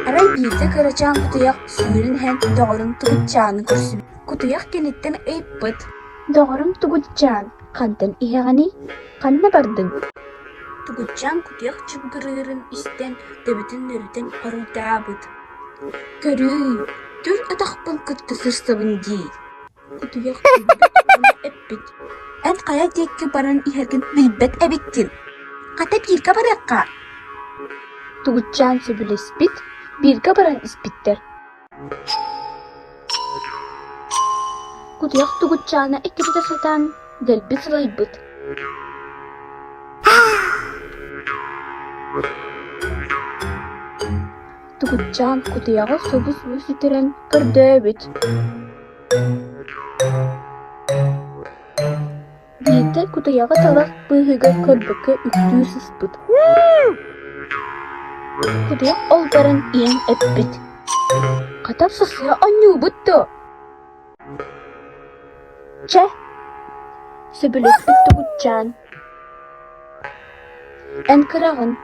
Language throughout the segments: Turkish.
Aray birde karacan kutuyak suyurun hen doğrun tugutcanı kursum. Kutuyak genetten eypbıt. Doğrum tugutcan. Kandan ihani. Kanna bardın. Tugutcan kutuyak çıbgırırın isten debitin nörüten arudabıt. Körü. Tür atakpıl kıttı sırsabın di. Kutuyak bilbet onu ebbit. En kaya tekki baran ihergin bilbet ebittin. Kata bir kabarakka. Tugutcan söbül ispit. Bir kabaran ispittir. Kutuyak tugutcana ikirde satan delbi sılaybıt. Tugutcan kutuyağa sobu suyu sütüren kırdöbüt. Birde kutuyağa talak bıhıga körböke üktüğü sıspıt. Kutuyak olbaran iyen ebbit. Katap sısıya anyu buttu. Çe. Söbülüp tugutcan. En kırağın.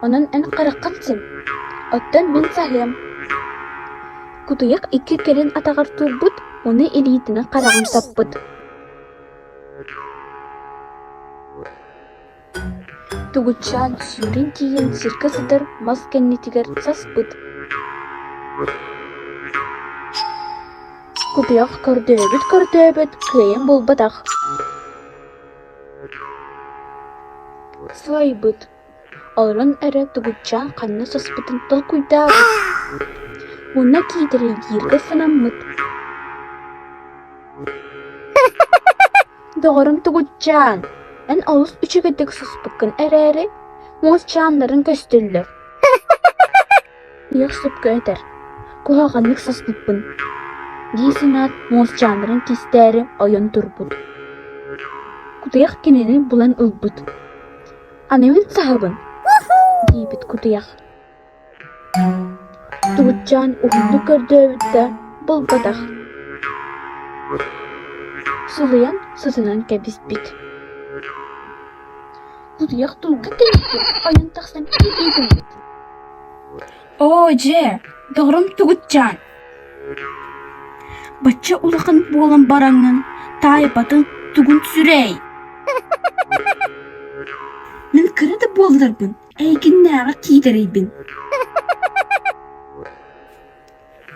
Onun en kırıkkansın. Ottan ben sahyam. Kutuyak iki keren atakar turbut, onu elitine karağın tappıt. Tugutcan sürün kiyen sirka sıdır, maskenni tiger saspıt. Kutuyak kördöbüt, kıyan bulbadak. Sıvaybıt. Olran ere tugutcan kanna saspıtın tol kuydabıt. Buna kiydire yirge sanammıt. Doğrum tugutcan. En ağız üçügedik saspıkkın ereri, moz canların gösterilir. Yak süpkü eder. Kuhağanlık saspıppın. Gisinat moz canların kisteri ayın turbut. Kutuyak kineni bulan ılbıt. Anemin sahabın. Dibit kutuyak. Tugutcan uhundu kördöbütte bulbadak. Sulayan sızınan kebisbit. Kutuyak tulga kenettir. Ayın taksan iyi bit. Oje, doğrum tugutcan. Bacça ulakın boğulan baranın taybatın tugun sürey. Men kırıda boğularbın. Eygin nağa kiydireybin.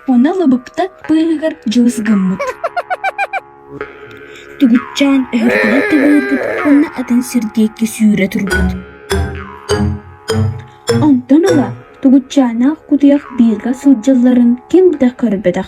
Ona labıpta bığıgar cığız gımmıt. Tugutcan öhürgüne tıvırgıt. Ona adın sirdiyekki sürü turbut. Ondan ola tugutcana kutuyak birga sılcılların kim de kırbedak.